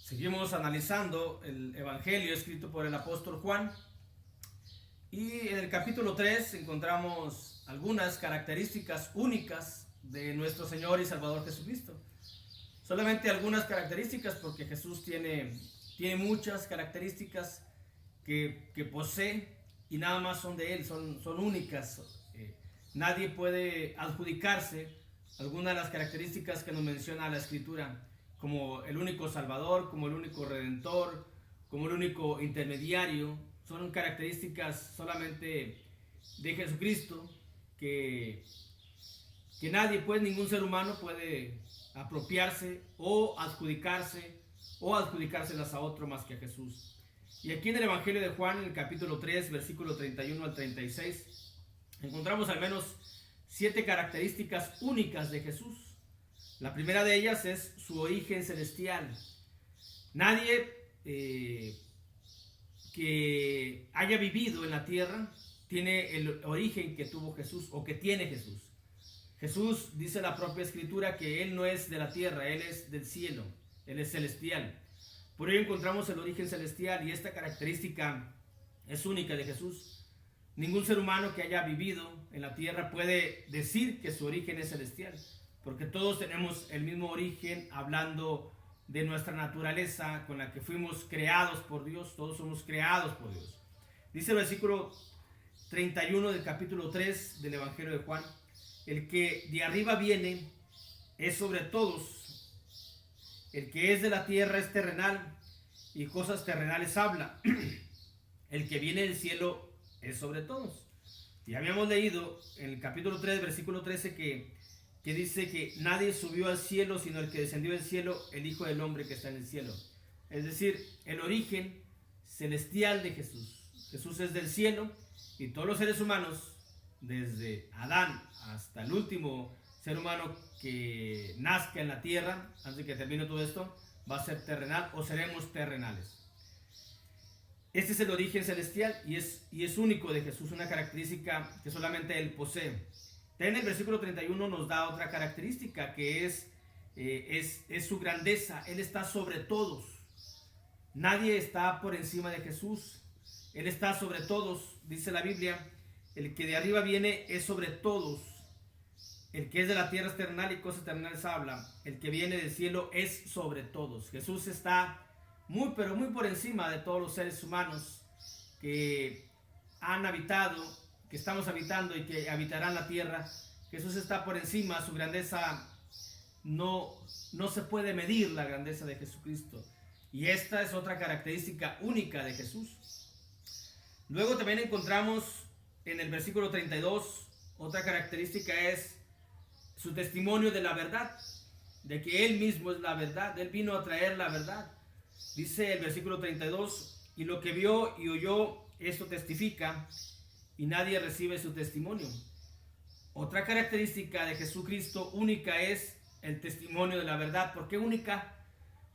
Seguimos analizando el Evangelio escrito por el apóstol Juan y en el capítulo 3 encontramos algunas características únicas de nuestro Señor y Salvador Jesucristo. Solamente algunas características porque Jesús tiene muchas características que posee y nada más son de Él, son únicas. Nadie puede adjudicarse alguna de las características que nos menciona la Escritura, como el único Salvador, como el único Redentor, como el único intermediario. Son características solamente de Jesucristo que nadie, pues ningún ser humano puede apropiarse o adjudicárselas a otro más que a Jesús. Y aquí en el Evangelio de Juan, en el capítulo 3, versículo 31 al 36, encontramos al menos 7 características únicas de Jesús. La primera de ellas es su origen celestial. Nadie que haya vivido en la tierra tiene el origen que tuvo Jesús o que tiene Jesús. Jesús dice la propia Escritura que Él no es de la tierra, Él es del cielo, Él es celestial. Por ello encontramos el origen celestial y esta característica es única de Jesús. Ningún ser humano que haya vivido en la tierra puede decir que su origen es celestial, porque todos tenemos el mismo origen, hablando de nuestra naturaleza con la que fuimos creados por Dios. Todos somos creados por Dios. Dice el versículo 31 del capítulo 3 del Evangelio de Juan: el que de arriba viene es sobre todos. El que es de la tierra es terrenal y cosas terrenales habla. El que viene del cielo es sobre todos. Y habíamos leído en el capítulo 3, versículo 13, que dice que nadie subió al cielo sino el que descendió del cielo, el Hijo del Hombre que está en el cielo. Es decir, el origen celestial de Jesús. Jesús es del cielo y todos los seres humanos, desde Adán hasta el último ser humano que nazca en la tierra, antes de que termine todo esto, va a ser terrenal o seremos terrenales. Este es el origen celestial y es único de Jesús, una característica que solamente Él posee. También el versículo 31 nos da otra característica que es su grandeza. Él está sobre todos. Nadie está por encima de Jesús. Él está sobre todos, dice la Biblia. El que de arriba viene es sobre todos. El que es de la tierra es terrenal y cosas terrenales habla. El que viene del cielo es sobre todos. Jesús está muy, pero muy por encima de todos los seres humanos que han habitado, que estamos habitando y que habitarán la tierra. Jesús está por encima. Su grandeza no se puede medir, la grandeza de Jesucristo. Y esta es otra característica única de Jesús. Luego también encontramos en el versículo 32, otra característica es su testimonio de la verdad, de que Él mismo es la verdad. Él vino a traer la verdad. Dice el versículo 32, y lo que vio y oyó, esto testifica, y nadie recibe su testimonio. Otra característica de Jesucristo única es el testimonio de la verdad. ¿Por qué única?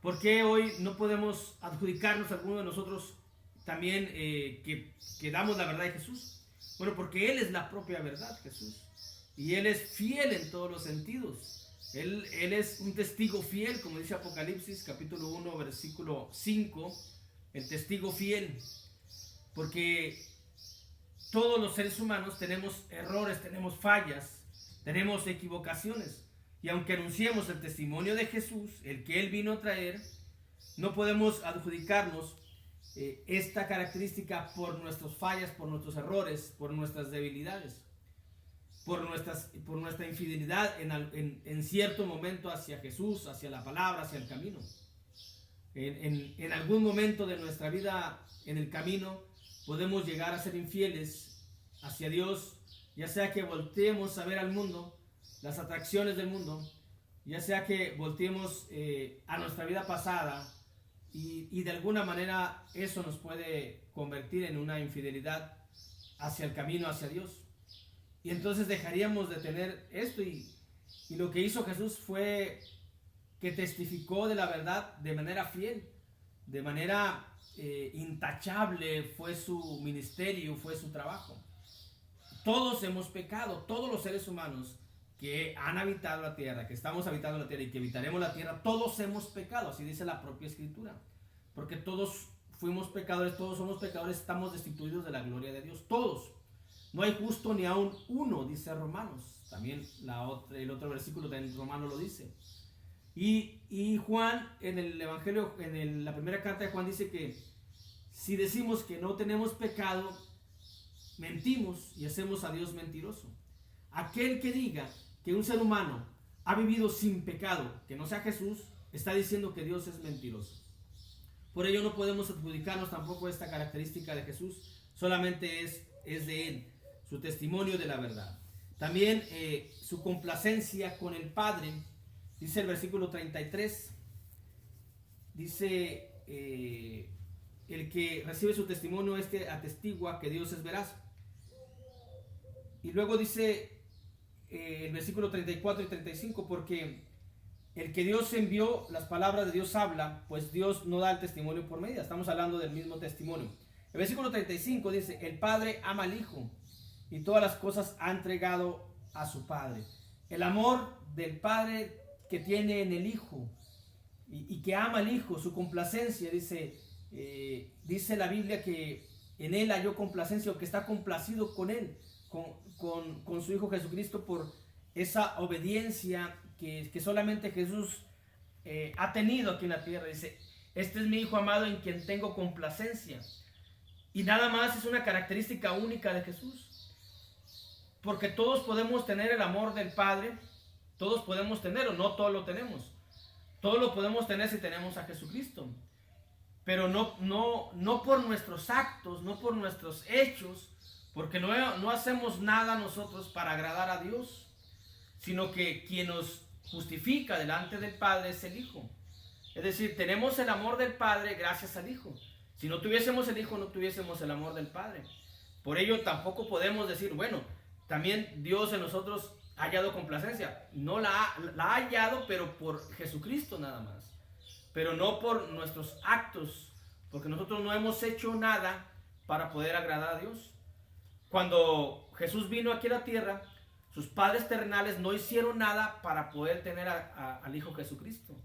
Porque hoy no podemos adjudicarnos a alguno de nosotros también que damos la verdad de Jesús. Bueno, porque Él es la propia verdad, Jesús. Y Él es fiel en todos los sentidos. Él es un testigo fiel, como dice Apocalipsis, capítulo 1, versículo 5. El testigo fiel. Porque todos los seres humanos tenemos errores, tenemos fallas, tenemos equivocaciones. Y aunque anunciemos el testimonio de Jesús, el que Él vino a traer, no podemos adjudicarnos esta característica por nuestras fallas, por nuestros errores, por nuestras debilidades, por nuestra infidelidad en cierto momento hacia Jesús, hacia la palabra, hacia el camino. En algún momento de nuestra vida en el camino podemos llegar a ser infieles hacia Dios, ya sea que volteemos a ver al mundo, las atracciones del mundo, ya sea que volteemos a nuestra vida pasada y de alguna manera eso nos puede convertir en una infidelidad hacia el camino, hacia Dios. Y entonces dejaríamos de tener esto y lo que hizo Jesús fue que testificó de la verdad de manera fiel, de manera intachable. Fue su ministerio, fue su trabajo. Todos hemos pecado, todos los seres humanos que han habitado la tierra, que estamos habitando la tierra y que habitaremos la tierra, todos hemos pecado, así dice la propia Escritura. Porque todos fuimos pecadores, todos somos pecadores, estamos destituidos de la gloria de Dios, todos. No hay justo ni aún uno, dice Romanos. También el otro versículo de Romanos lo dice. Y Juan, en el Evangelio, la primera carta de Juan dice que si decimos que no tenemos pecado, mentimos y hacemos a Dios mentiroso. Aquel que diga que un ser humano ha vivido sin pecado, que no sea Jesús, está diciendo que Dios es mentiroso. Por ello no podemos adjudicarnos tampoco esta característica de Jesús, solamente es de Él, su testimonio de la verdad. También su complacencia con el Padre, dice el versículo 33, dice, el que recibe su testimonio atestigua que Dios es veraz. Y luego dice el versículo 34 y 35, porque el que Dios envió, las palabras de Dios habla, pues Dios no da el testimonio por medida. Estamos hablando del mismo testimonio. El versículo 35 dice, el Padre ama al Hijo y todas las cosas ha entregado a su Padre. El amor del Padre que tiene en el Hijo y que ama al Hijo, su complacencia, dice la Biblia que en Él halló complacencia, o que está complacido con Él, con su Hijo Jesucristo, por esa obediencia que solamente Jesús ha tenido aquí en la tierra. Dice, este es mi Hijo amado en quien tengo complacencia. Y nada más es una característica única de Jesús. Porque todos podemos tener el amor del Padre, todos podemos tenerlo, no todos lo tenemos. Todos lo podemos tener si tenemos a Jesucristo. Pero no por nuestros actos, no por nuestros hechos, porque no hacemos nada nosotros para agradar a Dios, sino que quien nos justifica delante del Padre es el Hijo. Es decir, tenemos el amor del Padre gracias al Hijo. Si no tuviésemos el Hijo, no tuviésemos el amor del Padre. Por ello tampoco podemos decir, bueno, también Dios en nosotros ha hallado complacencia. No la ha hallado, pero por Jesucristo nada más. Pero no por nuestros actos, porque nosotros no hemos hecho nada para poder agradar a Dios. Cuando Jesús vino aquí a la tierra, sus padres terrenales no hicieron nada para poder tener al Hijo Jesucristo,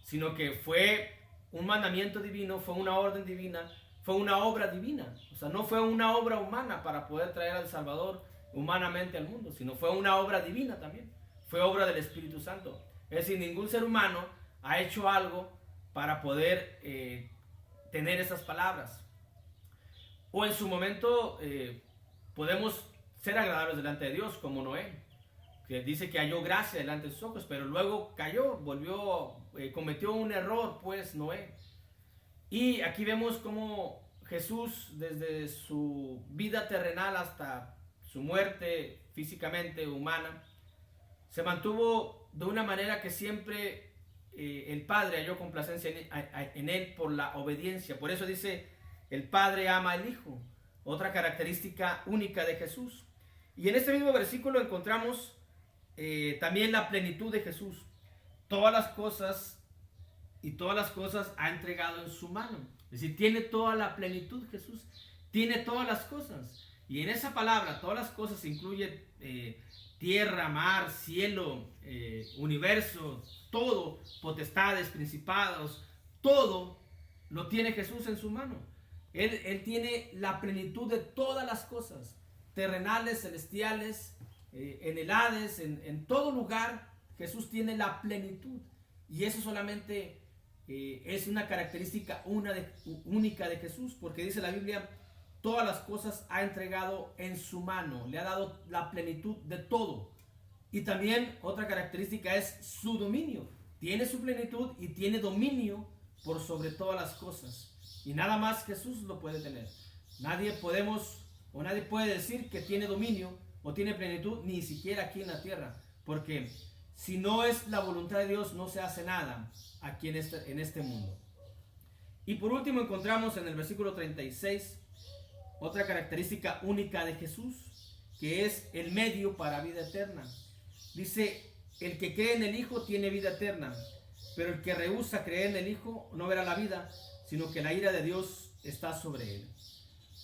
sino que fue un mandamiento divino, fue una orden divina, fue una obra divina. O sea, no fue una obra humana para poder traer al Salvador humanamente al mundo, sino fue una obra divina también. Fue obra del Espíritu Santo. Es decir, ningún ser humano ha hecho algo para poder tener esas palabras. O en su momento podemos ser agradables delante de Dios, como Noé, que dice que halló gracia delante de sus ojos, pero luego cayó, cometió un error, pues, Noé. Y aquí vemos cómo Jesús, desde su vida terrenal hasta su muerte físicamente humana, se mantuvo de una manera que siempre el Padre halló complacencia en él por la obediencia. Por eso dice, el Padre ama al Hijo, otra característica única de Jesús. Y en este mismo versículo encontramos también la plenitud de Jesús. Todas las cosas ha entregado en su mano. Es decir, tiene toda la plenitud Jesús, tiene todas las cosas. Y en esa palabra, todas las cosas incluye tierra, mar, cielo, universo, todo, potestades, principados, todo lo tiene Jesús en su mano. Él tiene la plenitud de todas las cosas, terrenales, celestiales, en el Hades, en todo lugar, Jesús tiene la plenitud. Y eso solamente es una característica única de Jesús, porque dice la Biblia, todas las cosas ha entregado en su mano, le ha dado la plenitud de todo. Y también otra característica es su dominio. Tiene su plenitud y tiene dominio por sobre todas las cosas. Y nada más Jesús lo puede tener. Nadie puede decir que tiene dominio o tiene plenitud, ni siquiera aquí en la tierra. Porque si no es la voluntad de Dios, no se hace nada aquí en este mundo. Y por último encontramos en el versículo 36 otra característica única de Jesús, que es el medio para vida eterna. Dice, el que cree en el Hijo tiene vida eterna, pero el que rehúsa creer en el Hijo no verá la vida, sino que la ira de Dios está sobre él.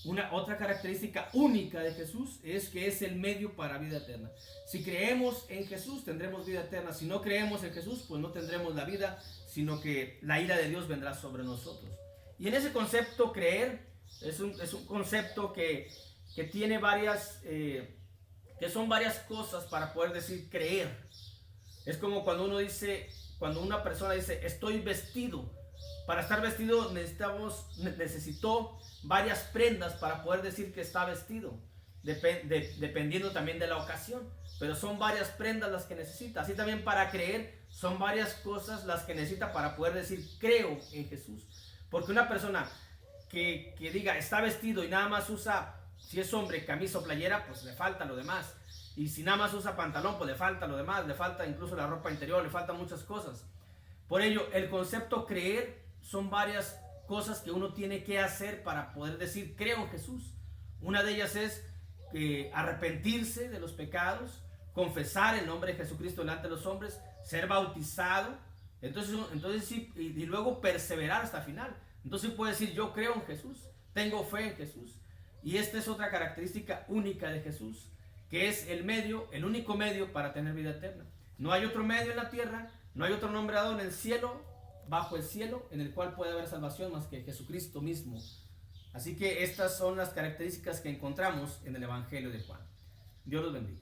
Una otra característica única de Jesús es que es el medio para vida eterna. Si creemos en Jesús, tendremos vida eterna. Si no creemos en Jesús, pues no tendremos la vida, sino que la ira de Dios vendrá sobre nosotros. Y en ese concepto, creer es un concepto que tiene varias, que son varias cosas para poder decir creer. Es como cuando una persona dice, estoy vestido. Para estar vestido necesitó varias prendas para poder decir que está vestido, dependiendo también de la ocasión. Pero son varias prendas las que necesita. Así también para creer son varias cosas las que necesita para poder decir creo en Jesús. Porque una persona que diga está vestido y nada más usa, si es hombre, camisa o playera, pues le falta lo demás. Y si nada más usa pantalón, pues le falta lo demás, le falta incluso la ropa interior, le faltan muchas cosas. Por ello, el concepto creer son varias cosas que uno tiene que hacer para poder decir creo en Jesús. Una de ellas es arrepentirse de los pecados, confesar el nombre de Jesucristo delante de los hombres, ser bautizado, entonces sí, y luego perseverar hasta el final. Entonces puede decir yo creo en Jesús, tengo fe en Jesús. Y esta es otra característica única de Jesús, que es el medio, el único medio para tener vida eterna. No hay otro medio en la tierra, no hay otro nombre dado en el cielo, bajo el cielo, en el cual puede haber salvación más que Jesucristo mismo. Así que estas son las características que encontramos en el Evangelio de Juan. Dios los bendiga.